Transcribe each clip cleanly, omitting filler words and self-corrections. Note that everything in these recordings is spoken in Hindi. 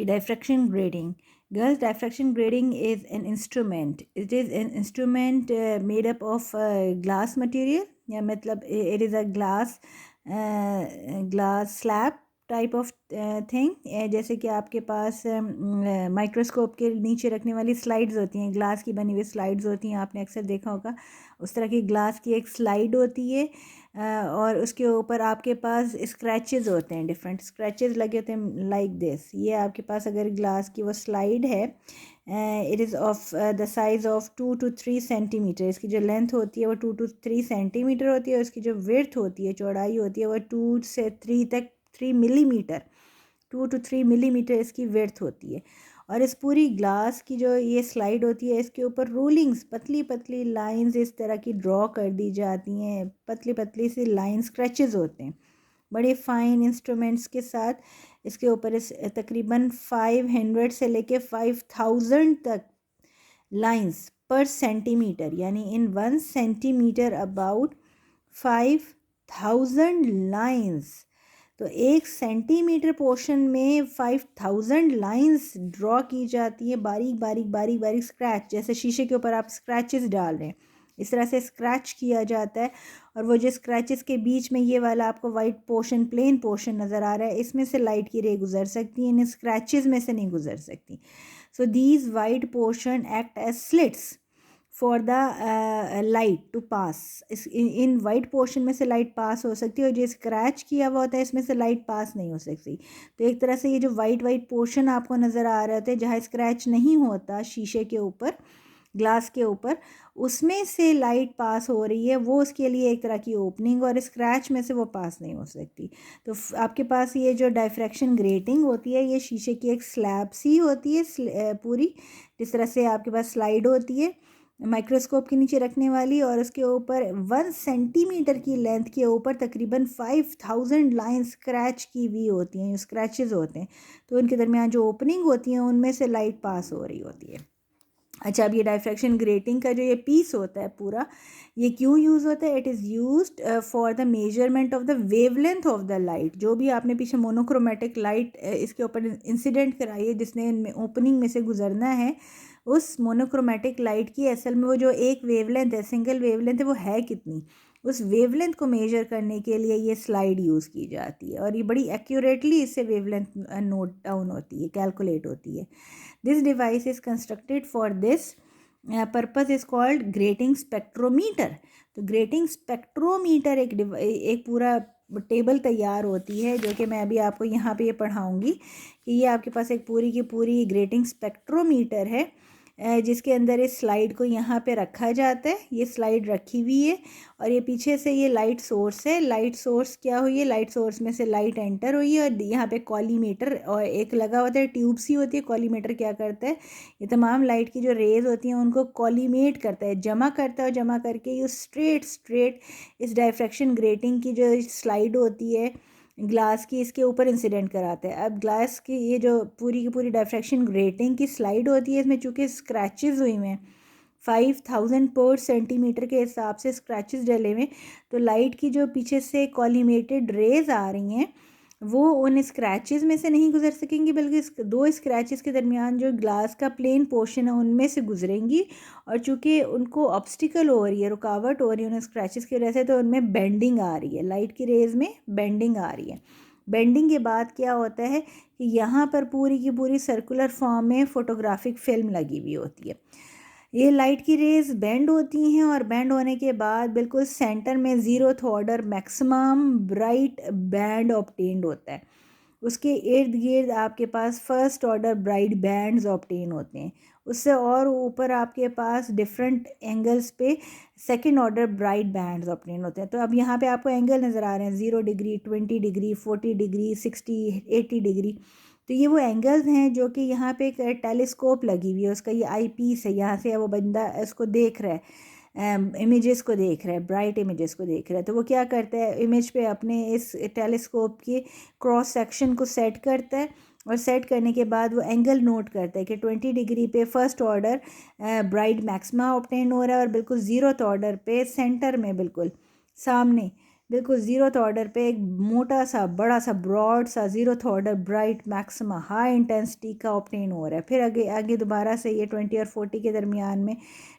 कि diffraction grading. Girls, diffraction grading is an instrument. It is an instrument made up of glass material. या मतलब it is a glass slab type of thing. जैसे कि आपके पास माइक्रोस्कोप के नीचे रखने वाली स्लाइड्स होती हैं, ग्लास की बनी हुई स्लाइड्स होती हैं, आपने अक्सर देखा होगा. उस तरह की ग्लास की एक स्लाइड होती है और उसके ऊपर आपके पास स्क्रैचेस होते हैं, डिफरेंट स्क्रैचेस लगे होते हैं लाइक दिस. ये आपके पास अगर ग्लास की वो स्लाइड है, it is of the size of 2 to 3 centimetre. इसकी जो लेंथ होती है वो 2 to 3 सेंटीमीटर होती है और इसकी जो विड्थ होती है, चौड़ाई होती है, वो 2 से 3 तक 3 मिलीमीटर, 2 to 3 मिलीमीटर इसकी विड्थ होती है. और इस पूरी ग्लास की जो ये स्लाइड होती है, इसके ऊपर रूलिंग्स, पतली पतली लाइंस इस तरह की ड्रॉ कर दी जाती हैं. पतली पतली सी लाइन स्क्रैचेस होते हैं बड़े फाइन इंस्ट्रूमेंट्स के साथ. इसके ऊपर इस तकरीबन 500 से लेके 5000 तक लाइंस पर सेंटीमीटर, यानी इन 1 सेंटीमीटर अबाउट 5000 लाइंस. तो 1 सेंटीमीटर पोर्शन में 5000 लाइंस ड्रॉ की जाती है, बारीक बारीक बारीक बारीक स्क्रैच, जैसे शीशे के ऊपर आप स्क्रैचेस डाल रहे हैं इस तरह से स्क्रैच किया जाता है. और वो जो स्क्रैचेस के बीच में ये वाला आपको वाइट पोर्शन, प्लेन पोर्शन नज़र आ रहा है, इसमें से लाइट की रे गुजर सकती है, इन स्क्रैचेस में से नहीं गुजर सकती. So these white portion act as slits for the light to pass. इन वाइट पोर्शन में से लाइट पास हो सकती है और जो स्क्रैच किया हुआ होता है इसमें से लाइट पास नहीं हो सकती. तो एक तरह से ये जो वाइट वाइट पोर्शन आपको नज़र आ रहे होते हैं जहाँ स्क्रैच नहीं होता शीशे के ऊपर, ग्लास के ऊपर, उसमें से लाइट पास हो रही है, वो उसके लिए एक तरह की ओपनिंग, और स्क्रैच में से वो पास नहीं हो सकती. तो आपके पास ये जो डायफ्रैक्शन ग्रेटिंग होती है, ये शीशे की एक स्लैब सी होती है पूरी, जिस तरह से आपके पास स्लाइड होती है माइक्रोस्कोप के नीचे रखने वाली, और उसके ऊपर 1 सेंटीमीटर की लेंथ के ऊपर तकरीबन 5000 लाइन स्क्रैच की हुई होती हैं, स्क्रैचेस होते हैं. तो उनके दरमियान जो ओपनिंग होती हैं उनमें से लाइट पास हो रही होती है. अच्छा, अब ये डायफ्रैक्शन ग्रेटिंग का जो ये पीस होता है पूरा, ये क्यों यूज़ होता है? It is used for the measurement of the wavelength of the light. जो भी आपने पीछे मोनोक्रोमेटिक लाइट इसके ऊपर इंसिडेंट कराई है, जिसने इनमें ओपनिंग में से गुजरना है, उस मोनोक्रोमेटिक लाइट की असल में वो जो एक वेवलेंथ है, सिंगल वेवलेंथ है, वो है कितनी, उस वेवलेंथ को मेजर करने के लिए ये स्लाइड यूज़ की जाती है. और ये बड़ी एक्यूरेटली इससे वेवलेंथ नोट डाउन होती है, कैलकुलेट होती है. This device is constructed for this purpose is called grating spectrometer. तो grating spectrometer एक पूरा टेबल तैयार होती है, जो कि मैं अभी आपको यहाँ पे ये पढ़ाऊँगी कि ये आपके पास एक पूरी की पूरी ग्रेटिंग स्पेक्ट्रोमीटर है, जिसके अंदर इस स्लाइड को यहाँ पे रखा जाता है. ये स्लाइड रखी हुई है और ये पीछे से ये लाइट सोर्स है. लाइट सोर्स क्या हुई है? लाइट सोर्स में से लाइट एंटर हुई है और यहाँ पे कॉलीमीटर और एक लगा होता है, ट्यूब सी होती है. कॉलीमीटर क्या करता है? ये तमाम लाइट की जो रेज होती हैं उनको कॉलीमेट करता है, जमा करता है, और जमा करके ये स्ट्रेट इस डायफ्रैक्शन ग्रेटिंग की जो स्लाइड होती है ग्लास की, इसके ऊपर इंसिडेंट कराता है. अब ग्लास की ये जो पूरी की पूरी डायफ्रैक्शन ग्रेटिंग की स्लाइड होती है, इसमें चूँकि स्क्रैचेस हुए हैं 5000 पर सेंटीमीटर के हिसाब से स्क्रैचेस डले हुए, तो लाइट की जो पीछे से कॉलीमेटेड रेज आ रही हैं वो उन स्क्रैचेस में से नहीं गुजर सकेंगी, बल्कि 2 स्क्रैचेस के दरमियान जो ग्लास का प्लेन पोर्शन है उनमें से गुजरेंगी. और चूँकि उनको ऑब्स्टिकल हो रही है, रुकावट हो रही है उन स्क्रैचेस की वजह से, तो उनमें बेंडिंग आ रही है, लाइट की रेज में बेंडिंग आ रही है. बेंडिंग के बाद क्या होता है कि यहाँ पर पूरी की पूरी सर्कुलर फॉर्म में फ़ोटोग्राफिक फिल्म लगी हुई होती है. ये लाइट की रेज बेंड होती हैं और बेंड होने के बाद बिल्कुल सेंटर में 0th order maximum bright band obtained होता है. उसके इर्द गिर्द आपके पास first order bright bands obtain होते हैं. उससे और ऊपर आपके पास डिफरेंट एंगल्स पे second order bright bands obtain होते हैं. तो अब यहाँ पे आपको एंगल नज़र आ रहे हैं 0 डिग्री, 20 डिग्री, 40 डिग्री, 60, 80 डिग्री. तो ये वो एंगल्स हैं जो कि यहाँ पे एक टेलीस्कोप लगी हुई है, उसका ये आई पीस है, यहाँ से वो बंदा इसको देख रहा है, इमेजेस को देख रहा है, ब्राइट इमेजेस को देख रहा है. तो वो क्या करता है, इमेज पे अपने इस टेलीस्कोप के क्रॉस सेक्शन को सेट करता है, और सेट करने के बाद वो एंगल नोट करता है कि 20 डिग्री पे first order bright maxima obtain हो रहा है, और बिल्कुल 0th ऑर्डर पे सेंटर में बिल्कुल सामने बिल्कुल ज़ीरोथ ऑर्डर पे एक मोटा सा बड़ा सा ब्रॉड सा zeroth order bright maxima high intensity का ऑब्टेन हो रहा है। फिर आगे आगे दोबारा से ये 20 और 40 के दरमियान में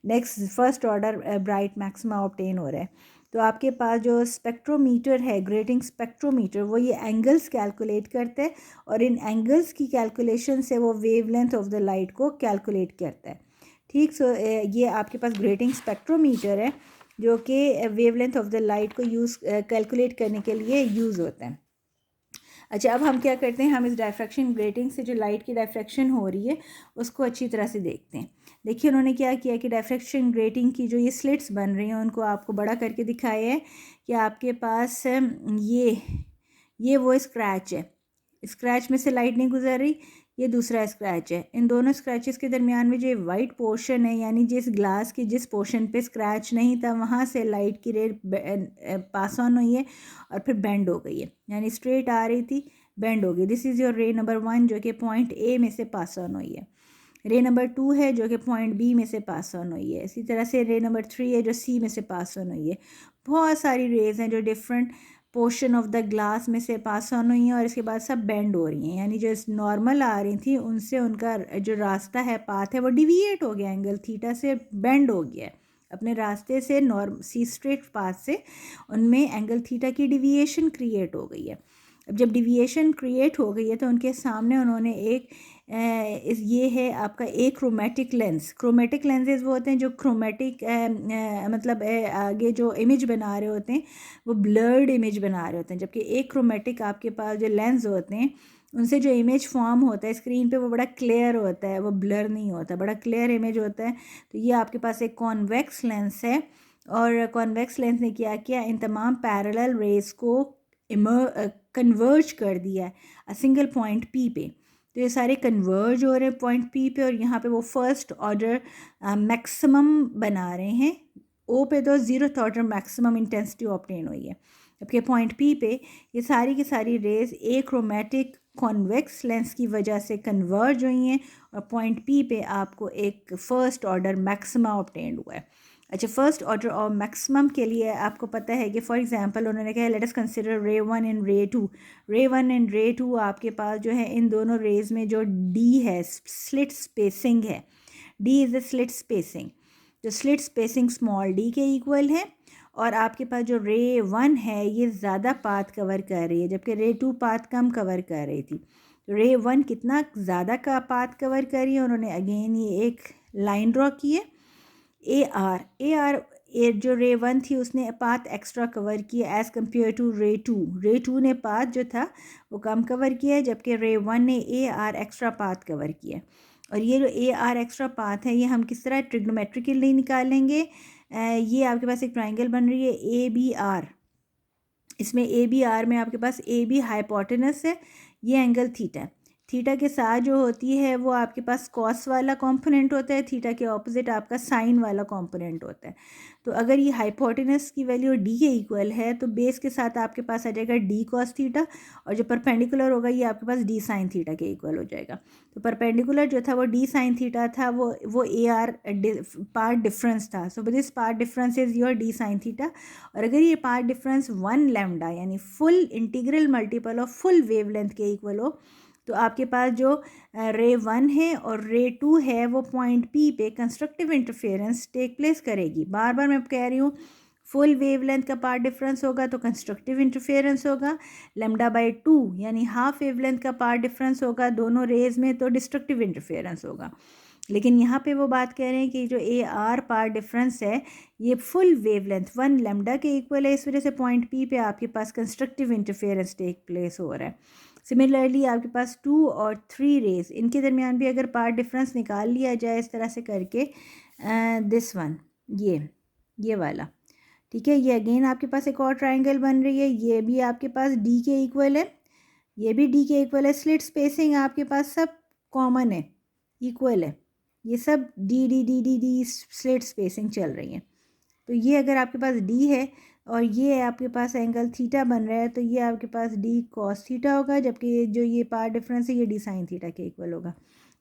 next first order bright maxima obtain हो रहा है। तो आपके पास जो स्पेक्ट्रोमीटर है, ग्रेटिंग स्पेक्ट्रोमीटर, वो ये एंगल्स कैलकुलेट करता है और इन एंगल्स की कैलकुलेशन से वो वेवलेंथ ऑफ द लाइट को कैलकुलेट करता है। ठीक, सो ये आपके पास ग्रेटिंग स्पेक्ट्रोमीटर है जो कि वेवलेंथ ऑफ द लाइट को यूज़ कैलकुलेट करने के लिए यूज़ होता है। अच्छा, अब हम क्या करते हैं, हम इस डायफ्रैक्शन ग्रेटिंग से जो लाइट की डायफ्रैक्शन हो रही है उसको अच्छी तरह से देखते हैं। देखिए उन्होंने क्या किया कि डायफ्रैक्शन ग्रेटिंग की जो ये स्लिट्स बन रही हैं उनको आपको बड़ा करके दिखाया है कि आपके पास ये वो स्क्रैच है, स्क्रैच में से लाइट नहीं गुजर रही, ये दूसरा स्क्रैच है। इन दोनों स्क्रैचेस के दरमियान में जो वाइट पोर्शन है, यानी जिस ग्लास की जिस पोर्शन पे स्क्रैच नहीं था वहाँ से लाइट की रे पास ऑन हुई है और फिर बेंड हो गई है, यानी स्ट्रेट आ रही थी बेंड हो गई। दिस इज़ योर रे नंबर 1 जो कि पॉइंट ए में से पास ऑन हुई है। रे नंबर 2 है जो कि पॉइंट बी में से पास ऑन हुई है। इसी तरह से रे नंबर 3 है जो सी में से पास ऑन हुई है। बहुत सारी रेज हैं जो different portion of the glass में से पास ऑन हुई हैं और इसके बाद सब बेंड हो रही हैं, यानी जो नॉर्मल आ रही थी उनसे उनका जो रास्ता है, पाथ है, वो डिविएट हो गया, एंगल थीटा से बेंड हो गया है अपने रास्ते से, सी स्ट्रेट पाथ से उनमें एंगल थीटा की डिविएशन क्रिएट हो गई है। अब जब डिविएशन क्रिएट हो गई है तो उनके सामने उन्होंने एक ये है आपका एक क्रोमेटिक लेंस। क्रोमेटिक लेंसेज वो होते हैं जो क्रोमेटिक मतलब आगे जो इमेज बना रहे होते हैं वो ब्लर्ड इमेज बना रहे होते हैं, जबकि एक क्रोमेटिक आपके पास जो लेंस होते हैं उनसे जो इमेज फॉर्म होता है स्क्रीन पे वो बड़ा क्लियर होता है, वो ब्लर नहीं होता, बड़ा क्लियर इमेज होता है। तो ये आपके पास एक कॉन्वेक्स लेंस है और कॉन्वेक्स लेंस ने क्या किया, इन तमाम पैरेलल रेज को कन्वर्ज कर दिया है अ सिंगल पॉइंट पी पे। तो ये सारे कन्वर्ज हो रहे हैं पॉइंट पी पे और यहाँ पे वो फर्स्ट ऑर्डर मैक्सिमम बना रहे हैं। ओ पे तो zeroth order maximum intensity obtain हुई है, जबकि पॉइंट पी पे ये सारी की सारी rays achromatic convex lens की वजह से कन्वर्ज हुई हैं और पॉइंट पी पे आपको एक फ़र्स्ट ऑर्डर मैक्सिमा ऑब्टेन हुआ है। अच्छा, फर्स्ट ऑर्डर और मैक्सिमम के लिए आपको पता है कि फॉर एग्जांपल उन्होंने कहा लेट अस कंसिडर रे 1 एंड रे 2। रे 1 एंड रे 2 आपके पास जो है इन दोनों रेज में जो डी है, स्लिट स्पेसिंग है, D is the slit spacing, जो स्लिट स्पेसिंग स्मॉल डी के इक्वल है। और आपके पास जो रे 1 है ये ज़्यादा पाथ कवर कर रही है जबकि रे 2 पाथ कम कवर कर रही थी। रे 1 कितना ज़्यादा का पाथ कवर कर रही है, उन्होंने अगेन ये एक लाइन ड्रॉ की है ए जो रे 1 थी उसने पाथ एक्स्ट्रा कवर किया एज़ कम्पेयर टू रे 2। रे 2 ने पाथ जो था वो कम कवर किया है जबकि रे 1 ने एक्स्ट्रा पाथ कवर किया। और ये जो एक्स्ट्रा पाथ है ये हम किस तरह ट्रिग्नोमेट्रिकली निकालेंगे। ये आपके पास एक ट्राइंगल बन रही है ABR। इसमें ABR में आपके पास AB हाइपोटेनस है, ये एंगल थीटा है। थीटा के साथ जो होती है वो आपके पास कॉस वाला कंपोनेंट होता है, थीटा के ऑपोजिट आपका साइन वाला कंपोनेंट होता है। तो अगर ये हाइपोटेनस की वैल्यू डी के इक्वल है तो बेस के साथ आपके पास आ जाएगा डी कॉस थीटा और जो परपेंडिकुलर होगा ये आपके पास डी साइन थीटा के इक्वल हो जाएगा। तो परपेंडिकुलर जो था वो डी साइन थीटा था, वो AR पार्ट डिफरेंस था। So this path difference is your D sine theta. और अगर ये पार्ट डिफरेंस 1 लैम्डा यानी full integral multiple of full wavelength के इक्वल हो तो आपके पास जो रे 1 है और रे 2 है वो पॉइंट पी पे कंस्ट्रक्टिव इंटरफेरेंस टेक प्लेस करेगी। बार बार मैं कह रही हूँ फुल वेवलेंथ का पार्ट डिफरेंस होगा तो कंस्ट्रक्टिव इंटरफेरेंस होगा, λ/2 यानी हाफ वेवलेंथ का पार्ट डिफरेंस होगा दोनों रेज में तो डिस्ट्रक्टिव इंटरफेरेंस होगा। लेकिन यहाँ पे वो बात कह रहे हैं कि जो AR पार्ट डिफरेंस है ये फुल वेवलेंथ 1 लैम्डा के इक्वल है, इस वजह से पॉइंट पी पे आपके पास कंस्ट्रक्टिव इंटरफेरेंस टेक प्लेस हो रहा है। सिमिलरली आपके पास 2 और 3 रेज इनके दरमियान भी अगर पार्ट डिफरेंस निकाल लिया जाए इस तरह से करके, दिस वन ये वाला, ठीक है, ये अगेन आपके पास एक और ट्राइंगल बन रही है, ये भी आपके पास डी के इक्वल है, ये भी डी के इक्वल है। स्लिट स्पेसिंग आपके पास सब कॉमन है, इक्वल है, ये सब D D D D D slit spacing चल रही है। तो ये अगर आपके पास डी है और ये आपके पास एंगल थीटा बन रहा है तो ये आपके पास डी कॉस थीटा होगा, जबकि जो ये पार्ट डिफरेंस है ये डी साइन थीटा के इक्वल होगा।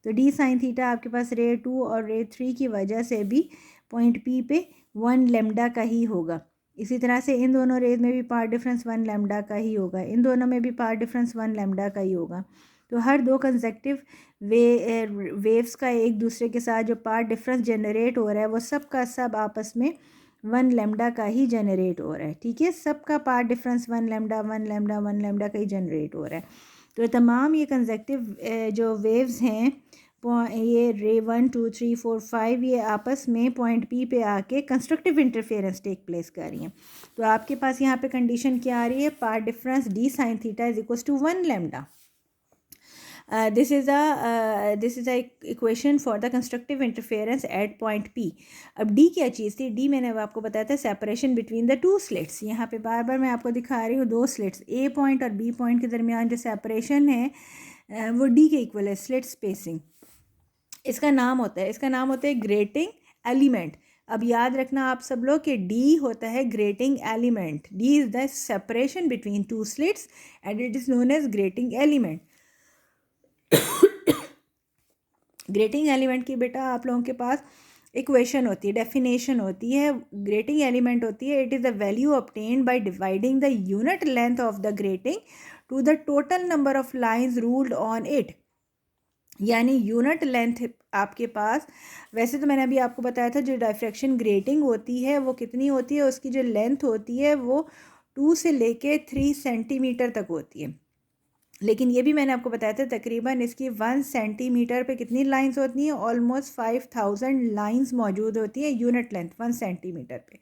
तो डी साइन थीटा आपके पास रे 2 और रे 3 की वजह से भी पॉइंट पी पे 1 लैम्डा का ही होगा, इसी तरह से इन दोनों रेज में भी पाथ डिफरेंस 1 लैम्डा का ही होगा, इन दोनों में भी पाथ डिफरेंस 1 लैम्डा का ही होगा। तो हर दो कंसेक्टिव वेव्स का एक दूसरे के साथ जो पाथ डिफरेंस जनरेट हो रहा है वो सब का सब आपस में 1 लैम्डा का ही जनरेट हो रहा है। ठीक है, सबका path difference 1 lambda 1 lambda 1 lambda का ही जनरेट हो रहा है। तो तमाम ये कंसेक्टिव जो वेव्स हैं, ये रे 1 2 3 4 5, ये आपस में पॉइंट पी पे आके कंस्ट्रक्टिव इंटरफेरेंस टेक प्लेस कर रही हैं। तो आपके पास यहाँ पे कंडीशन क्या आ रही है, path difference d sine theta is equal to 1 lambda. This is a equation for the constructive interference at point P. अब D क्या चीज़ थी, D मैंने अब आपको बताया था separation between the two slits. यहाँ पे बार बार मैं आपको दिखा रही हूँ दो स्लिट्स, A पॉइंट और B पॉइंट के दरमियान जो सेपरेशन है वो D के इक्वल है, स्लिट स्पेसिंग। इसका नाम होता है ग्रेटिंग एलिमेंट। अब याद रखना आप सब लोग कि D होता है grating element, D is the separation between two slits and it is known as grating element. Grating element की बेटा आप लोगों के पास इक्वेशन होती है, डेफिनेशन होती है। ग्रेटिंग एलिमेंट होती है, it is the value obtained by dividing the unit length of the grating to the total number of lines ruled on it. यानी यूनिट लेंथ आपके पास, वैसे तो मैंने अभी आपको बताया था जो डायफ्रैक्शन ग्रेटिंग होती है वो कितनी होती है, उसकी जो लेंथ होती है वो 2 से लेके 3 सेंटीमीटर तक होती है। लेकिन ये भी मैंने आपको बताया था तकरीबन इसकी 1 सेंटीमीटर पे कितनी लाइंस होती हैं, ऑलमोस्ट 5000 लाइंस मौजूद होती है यूनिट लेंथ 1 सेंटीमीटर पे।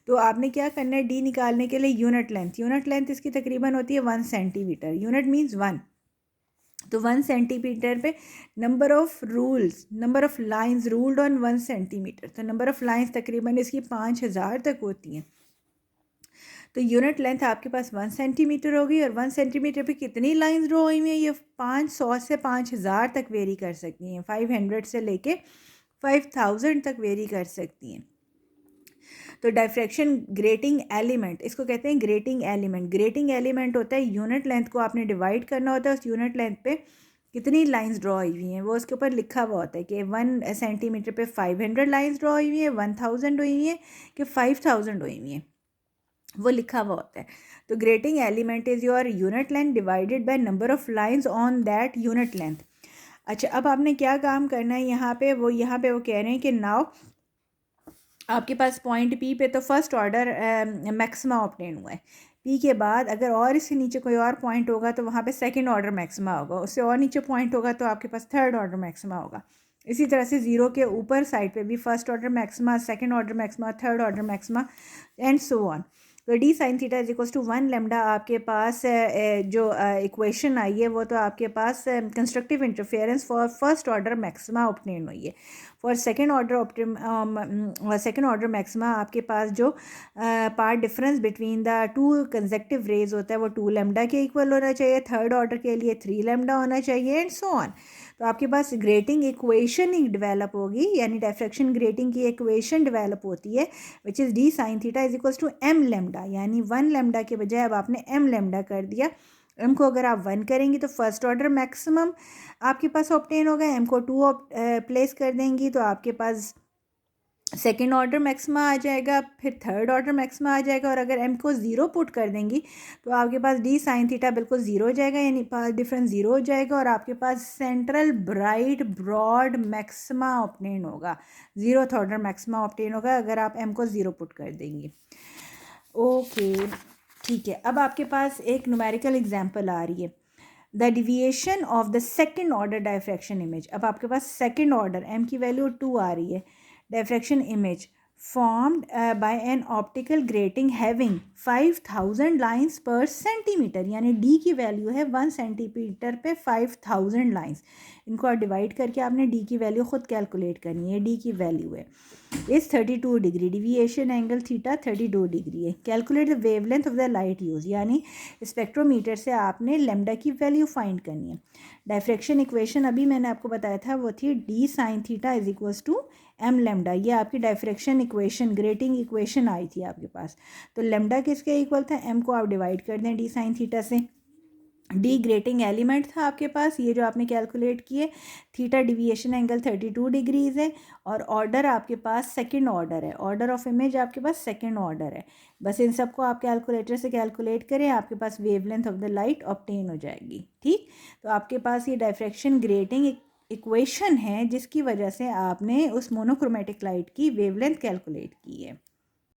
तो आपने क्या करना है, डी निकालने के लिए यूनिट लेंथ इसकी तकरीबन होती है 1 सेंटीमीटर, यूनिट मीन्स 1। तो 1 सेंटीमीटर पे number of lines ruled on 1 centimetre, तो नंबर ऑफ लाइंस तकरीबन इसकी 5000 तक होती हैं। तो यूनिट लेंथ आपके पास 1 सेंटीमीटर होगी और 1 सेंटीमीटर पे कितनी लाइंस ड्रॉ हुई हैं, ये 500 से 5000 तक वेरी कर सकती हैं, 500 से लेके 5000 तक वेरी कर सकती हैं। तो डायफ्रैक्शन ग्रेटिंग एलिमेंट, इसको कहते हैं ग्रेटिंग एलिमेंट। ग्रेटिंग एलिमेंट होता है यूनिट लेंथ को आपने डिवाइड करना होता है, उस यूनिट लेंथ पे कितनी लाइंस ड्रॉ हुई हैं वो उसके ऊपर लिखा हुआ होता है कि 1 सेंटीमीटर पे 500 लाइंस ड्रॉ हुई हैं, 1000 हुई हैं कि 5000 हुई हैं, वो लिखा हुआ होता है। तो grating element is your unit length divided by number of lines on that unit length. अच्छा, अब आपने क्या काम करना है यहाँ पे वो कह रहे हैं कि नाउ आपके पास पॉइंट पी पे तो फर्स्ट ऑर्डर मैक्सिमा ऑब्टेन हुआ है, पी के बाद अगर और इसके नीचे कोई और पॉइंट होगा तो वहाँ पे सेकंड ऑर्डर मैक्सिमा होगा, उससे और नीचे पॉइंट होगा तो आपके पास थर्ड ऑर्डर मैक्सिमा होगा। इसी तरह से ज़ीरो के ऊपर साइड पे भी first order maxima, second order maxima, third order maxima and so on. तो D sine theta is equals to 1 lambda आपके पास जो इक्वेशन आई है वो तो आपके पास constructive interference for first order maxima obtain हुई है। फॉर सेकेंड ऑर्डर मैक्सिमा आपके पास जो path difference between the two consecutive rays होता है वो 2 लैम्डा के इक्वल होना चाहिए, थर्ड ऑर्डर के लिए 3 लैम्डा होना चाहिए एंड सो ऑन। तो आपके पास ग्रेटिंग इक्वेशन ही डेवलप होगी, यानी डायफ्रैक्शन ग्रेटिंग की इक्वेशन डेवलप होती है which is d sine theta is equals to m lambda, यानी 1 लैम्डा के बजाय अब आपने एम लैम्डा कर दिया। एम को अगर आप 1 करेंगी तो फर्स्ट ऑर्डर मैक्सिमम आपके पास ऑब्टेन होगा, एम को 2 प्लेस कर देंगी तो आपके पास सेकेंड ऑर्डर मैक्सिमा आ जाएगा, फिर थर्ड ऑर्डर मैक्सिमा आ जाएगा, और अगर एम को 0 पुट कर देंगी तो आपके पास डी साइन थीटा बिल्कुल 0 हो जाएगा, यानी पाथ डिफरेंस 0 हो जाएगा और आपके पास central bright broad maxima obtain होगा, 0th ऑर्डर मैक्सिमा ऑब्टेन होगा अगर आप एम को 0 पुट कर देंगी। ओके ठीक है, अब आपके पास एक न्यूमेरिकल एग्जांपल आ रही है, the deviation of the second order diffraction image. अब आपके पास सेकेंड ऑर्डर एम की वैल्यू 2 आ रही है, diffraction image formed by an optical grating having 5000 lines per centimeter, यानी D की वैल्यू है 1 सेंटीमीटर पे 5000 लाइंस। इनको आप डिवाइड करके आपने D की वैल्यू खुद कैलकुलेट करनी है। D की वैल्यू है इस 32 degree, deviation angle theta 32 degree है। Calculate the wavelength of the light use, यानी स्पेक्ट्रोमीटर से आपने लैम्डा की वैल्यू फाइंड करनी है। डायफ्रैक्शन इक्वेशन अभी मैंने आपको बताया था वो थी d sine theta is equals to m lambda, ये आपकी डायफ्रैक्शन इक्वेशन ग्रेटिंग इक्वेशन आई थी आपके पास। तो लैम्डा किसके इक्वल था, एम को आप डिवाइड कर दें डी साइन थीटा से, डी ग्रेटिंग एलिमेंट था आपके पास, ये जो आपने कैलकुलेट किए, थीटा डिविएशन एंगल 32 डिग्रीज है, और ऑर्डर आपके पास सेकंड ऑर्डर है, ऑर्डर ऑफ इमेज आपके पास सेकंड ऑर्डर है। बस इन सबको आप कैलकुलेटर से कैलकुलेट करें, आपके पास wavelength of the light obtain हो जाएगी। ठीक, तो आपके पास ये डायफ्रैक्शन ग्रेटिंग इक्वेशन है जिसकी वजह से आपने उस मोनोक्रोमेटिक लाइट की वेवलेंथ कैलकुलेट की है।